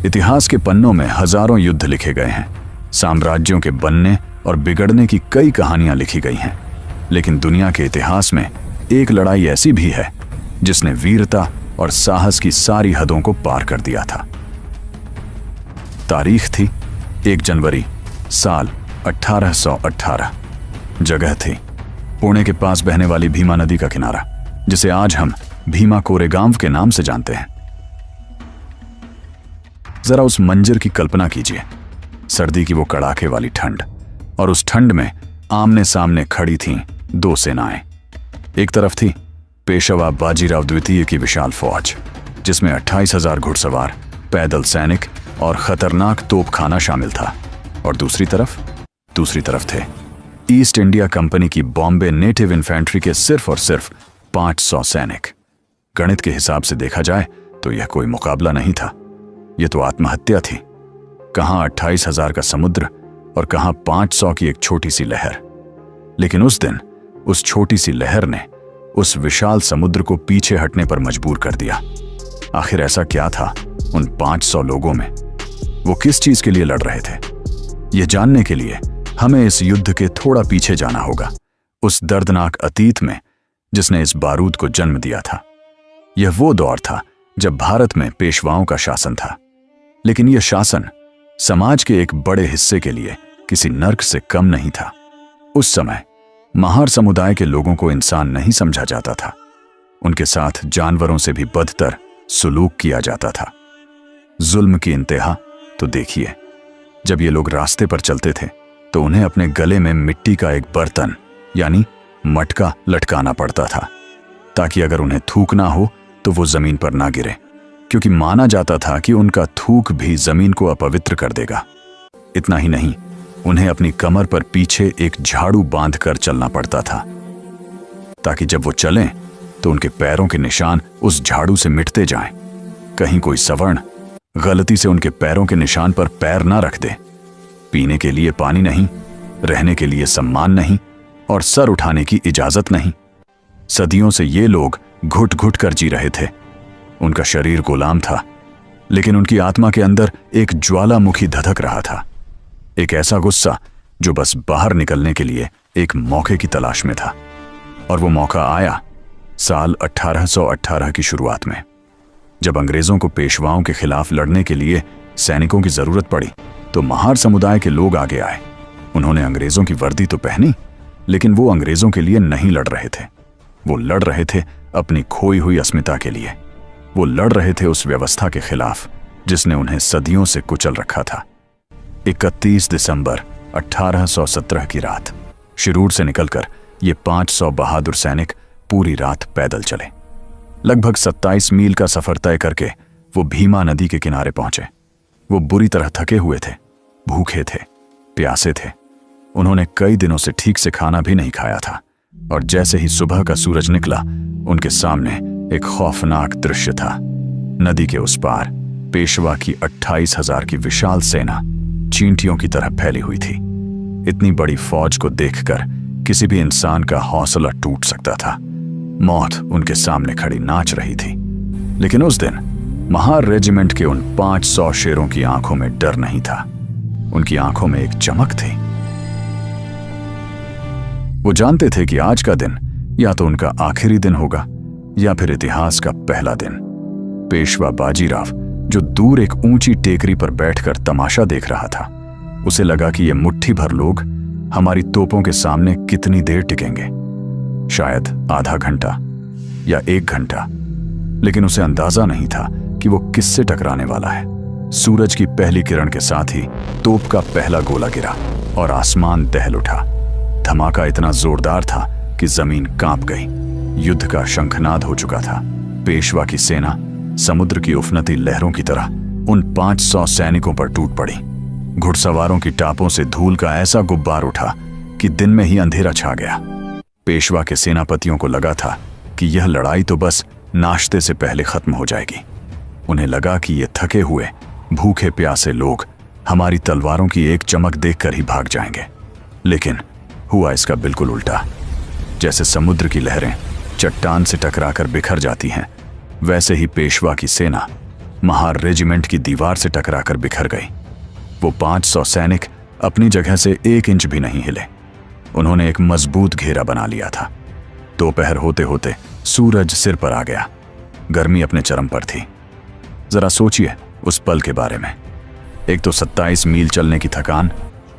इतिहास के पन्नों में हजारों युद्ध लिखे गए हैं, साम्राज्यों के बनने और बिगड़ने की कई कहानियां लिखी गई हैं, लेकिन दुनिया के इतिहास में एक लड़ाई ऐसी भी है जिसने वीरता और साहस की सारी हदों को पार कर दिया था। तारीख थी 1 जनवरी साल 1818। जगह थी पुणे के पास बहने वाली भीमा नदी का किनारा, जिसे आज हम भीमा कोरेगांव के नाम से जानते हैं। जरा उस मंजर की कल्पना कीजिए, सर्दी की वो कड़ाके वाली ठंड, और उस ठंड में आमने सामने खड़ी थीं 2 सेनाएं। एक तरफ थी पेशवा बाजीराव द्वितीय की विशाल फौज, जिसमें 28,000 घुड़सवार, पैदल सैनिक और खतरनाक तोपखाना शामिल था, और दूसरी तरफ थे ईस्ट इंडिया कंपनी की बॉम्बे नेटिव इन्फेंट्री के सिर्फ और सिर्फ 500 सैनिक। गणित के हिसाब से देखा जाए तो यह कोई मुकाबला नहीं था, यह तो आत्महत्या थी। कहां 28,000 का समुद्र और कहां 500 की एक छोटी सी लहर। लेकिन उस दिन उस छोटी सी लहर ने उस विशाल समुद्र को पीछे हटने पर मजबूर कर दिया। आखिर ऐसा क्या था उन 500 लोगों में? वो किस चीज के लिए लड़ रहे थे? यह जानने के लिए हमें इस युद्ध के थोड़ा पीछे जाना होगा, उस दर्दनाक अतीत में जिसने इस बारूद को जन्म दिया था। यह वो दौर था जब भारत में पेशवाओं का शासन था, लेकिन यह शासन समाज के एक बड़े हिस्से के लिए किसी नर्क से कम नहीं था। उस समय महार समुदाय के लोगों को इंसान नहीं समझा जाता था, उनके साथ जानवरों से भी बदतर सुलूक किया जाता था। जुल्म की इंतहा तो देखिए, जब ये लोग रास्ते पर चलते थे तो उन्हें अपने गले में मिट्टी का एक बर्तन यानी मटका लटकाना पड़ता था, ताकि अगर उन्हें थूकना हो तो वो जमीन पर ना गिरे, क्योंकि माना जाता था कि उनका थूक भी जमीन को अपवित्र कर देगा। इतना ही नहीं, उन्हें अपनी कमर पर पीछे एक झाड़ू बांधकर चलना पड़ता था, ताकि जब वो चलें तो उनके पैरों के निशान उस झाड़ू से मिटते जाएं। कहीं कोई सवर्ण गलती से उनके पैरों के निशान पर पैर ना रख दे। पीने के लिए पानी नहीं, रहने के लिए सम्मान नहीं, और सर उठाने की इजाजत नहीं। सदियों से ये लोग घुट घुट कर जी रहे थे। उनका शरीर गुलाम था, लेकिन उनकी आत्मा के अंदर एक ज्वालामुखी धधक रहा था, एक ऐसा गुस्सा जो बस बाहर निकलने के लिए एक मौके की तलाश में था। और वो मौका आया साल 1818 की शुरुआत में, जब अंग्रेजों को पेशवाओं के खिलाफ लड़ने के लिए सैनिकों की जरूरत पड़ी तो महार समुदाय के लोग आगे आए। उन्होंने अंग्रेजों की वर्दी तो पहनी, लेकिन वो अंग्रेजों के लिए नहीं लड़ रहे थे। वो लड़ रहे थे अपनी खोई हुई अस्मिता के लिए। वो लड़ रहे थे उस व्यवस्था के खिलाफ जिसने उन्हें सदियों से कुचल रखा था। 31 दिसंबर 1817 की रात शिरूर से निकलकर ये 500 बहादुर सैनिक पूरी रात पैदल चले। लगभग 27 मील का सफर तय करके वो भीमा नदी के किनारे पहुंचे। वो बुरी तरह थके हुए थे, भूखे थे, प्यासे थे। उन्होंने कई दिनों से ठीक से खाना भी नहीं खाया था, और जैसे ही सुबह का सूरज निकला उनके सामने एक खौफनाक दृश्य था। नदी के उस पार पेशवा की 28,000 की विशाल सेना चींटियों की तरह फैली हुई थी। इतनी बड़ी फौज को देखकर किसी भी इंसान का हौसला टूट सकता था। मौत उनके सामने खड़ी नाच रही थी। लेकिन उस दिन महार रेजिमेंट के उन 500 शेरों की आंखों में डर नहीं था, उनकी आंखों में एक चमक थी। वो जानते थे कि आज का दिन या तो उनका आखिरी दिन होगा या फिर इतिहास का पहला दिन। पेशवा बाजीराव, जो दूर एक ऊंची टेकरी पर बैठकर तमाशा देख रहा था, उसे लगा कि ये मुट्ठी भर लोग हमारी तोपों के सामने कितनी देर टिकेंगे, शायद आधा घंटा या 1 घंटा। लेकिन उसे अंदाजा नहीं था कि वो किससे टकराने वाला है। सूरज की पहली किरण के साथ ही तोप का पहला गोला गिरा और आसमान दहल उठा। धमाका इतना जोरदार था कि जमीन कांप गई। युद्ध का शंखनाद हो चुका था। पेशवा की सेना समुद्र की उफनती लहरों की तरह उन 500 सैनिकों पर टूट पड़ी। घुड़सवारों की टापों से धूल का ऐसा गुब्बार उठा कि दिन में ही अंधेरा छा गया। पेशवा के सेनापतियों को लगा था कि यह लड़ाई तो बस नाश्ते से पहले खत्म हो जाएगी। उन्हें लगा कि ये थके हुए भूखे प्यासे लोग हमारी तलवारों की एक चमक देखकर ही भाग जाएंगे। लेकिन हुआ इसका बिल्कुल उल्टा। जैसे समुद्र की लहरें चट्टान से टकराकर बिखर जाती हैं, वैसे ही पेशवा की सेना महार रेजिमेंट की दीवार से टकराकर बिखर गई। वो 500 सैनिक अपनी जगह से 1 इंच भी नहीं हिले। उन्होंने एक मजबूत घेरा बना लिया था। दोपहर होते होते सूरज सिर पर आ गया। गर्मी अपने चरम पर थी। जरा सोचिए उस पल के बारे में। एक तो 27 मील चलने की थकान,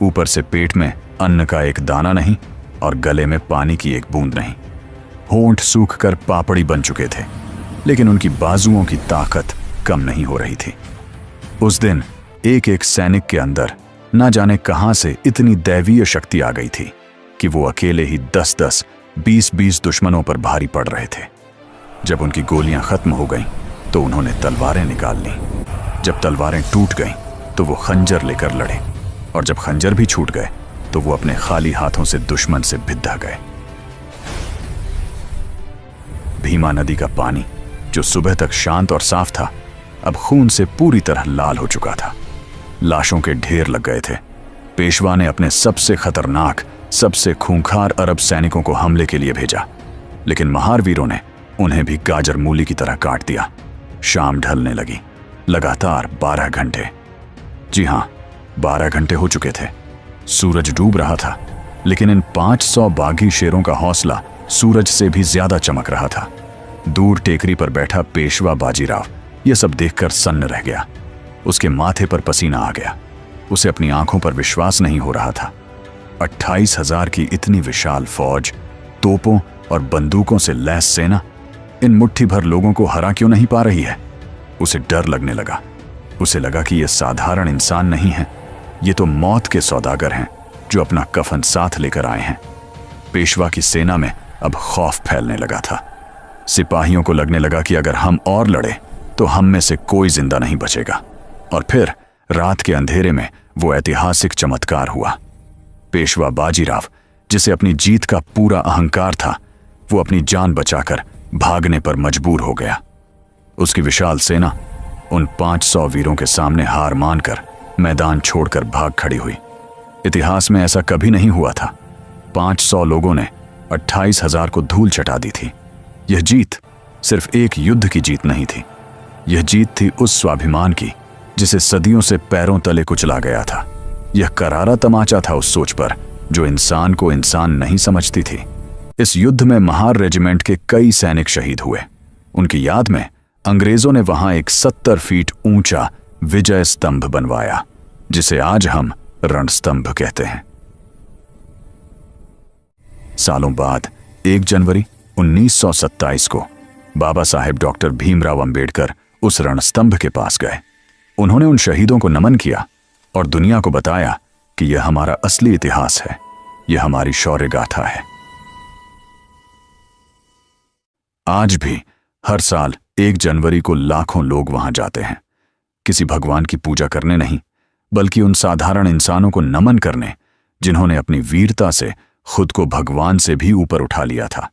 ऊपर से पेट में अन्न का एक दाना नहीं और गले में पानी की एक बूंद नहीं। होंठ सूख कर पापड़ी बन चुके थे, लेकिन उनकी बाजुओं की ताकत कम नहीं हो रही थी। उस दिन एक एक सैनिक के अंदर न जाने कहां से इतनी दैवीय शक्ति आ गई थी कि वो अकेले ही 10-10, 20-20 दुश्मनों पर भारी पड़ रहे थे। जब उनकी गोलियां खत्म हो गईं, तो उन्होंने तलवारें निकाल लीं। जब तलवारें टूट गईं, तो वो खंजर लेकर लड़े, और जब खंजर भी छूट गए, तो वो अपने खाली हाथों से दुश्मन से भिद्दा गए। भीमा नदी का पानी, जो सुबह तक शांत और साफ था, अब खून से पूरी तरह लाल हो चुका था। लाशों के ढेर लग गए थे। पेशवा ने अपने सबसे खतरनाक, सबसे खूंखार अरब सैनिकों को हमले के लिए भेजा, लेकिन महार वीरों ने उन्हें भी गाजर मूली की तरह काट दिया। शाम ढलने लगी। लगातार 12 घंटे, जी हां, 12 घंटे हो चुके थे। सूरज डूब रहा था, लेकिन इन 500 बागी शेरों का हौसला सूरज से भी ज्यादा चमक रहा था। दूर टेकरी पर बैठा पेशवा बाजीराव यह सब देखकर सन्न रह गया। उसके माथे पर पसीना आ गया। उसे अपनी आंखों पर विश्वास नहीं हो रहा था। 28,000 की इतनी विशाल फौज, तोपों और बंदूकों से लैस सेना इन मुट्ठी भर लोगों को हरा क्यों नहीं पा रही है? उसे डर लगने लगा। उसे लगा कि ये साधारण इंसान नहीं है, ये तो मौत के सौदागर हैं जो अपना कफन साथ लेकर आए हैं। पेशवा की सेना में अब खौफ फैलने लगा था। सिपाहियों को लगने लगा कि अगर हम और लड़े तो हम में से कोई जिंदा नहीं बचेगा। और फिर रात के अंधेरे में वो ऐतिहासिक चमत्कार हुआ। पेशवा बाजीराव, जिसे अपनी जीत का पूरा अहंकार था, वो अपनी जान बचाकर भागने पर मजबूर हो गया। उसकी विशाल सेना उन 500 वीरों के सामने हार मानकर मैदान छोड़कर भाग खड़ी हुई। इतिहास में ऐसा कभी नहीं हुआ था। 500 लोगों ने 28,000 को धूल चटा दी थी। यह जीत सिर्फ एक युद्ध की जीत नहीं थी। यह जीत थी उस स्वाभिमान की जिसे सदियों से पैरों तले कुचला गया था। यह करारा तमाचा था उस सोच पर जो इंसान को इंसान नहीं समझती थी। इस युद्ध में महार रेजिमेंट के कई सैनिक शहीद हुए। उनकी याद में अंग्रेजों ने वहां एक 70 फीट ऊंचा विजय स्तंभ बनवाया, जिसे आज हम रणस्तंभ कहते हैं। सालों बाद 1 जनवरी 1927 को बाबा साहेब डॉक्टर भीमराव अंबेडकर उस रणस्तंभ के पास गए। उन्होंने उन शहीदों को नमन किया और दुनिया को बताया कि यह हमारा असली इतिहास है, यह हमारी शौर्य गाथा है। आज भी हर साल 1 जनवरी को लाखों लोग वहां जाते हैं, किसी भगवान की पूजा करने नहीं, बल्कि उन साधारण इंसानों को नमन करने जिन्होंने अपनी वीरता से खुद को भगवान से भी ऊपर उठा लिया था।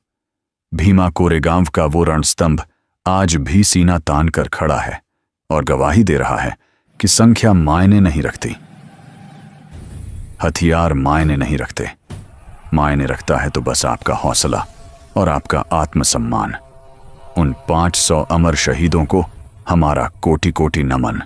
भीमा कोरेगांव का वो रणस्तंभ आज भी सीना तान कर खड़ा है और गवाही दे रहा है कि संख्या मायने नहीं रखती, हथियार मायने नहीं रखते। मायने रखता है तो बस आपका हौसला और आपका आत्मसम्मान। उन 500 अमर शहीदों को हमारा कोटि कोटि नमन।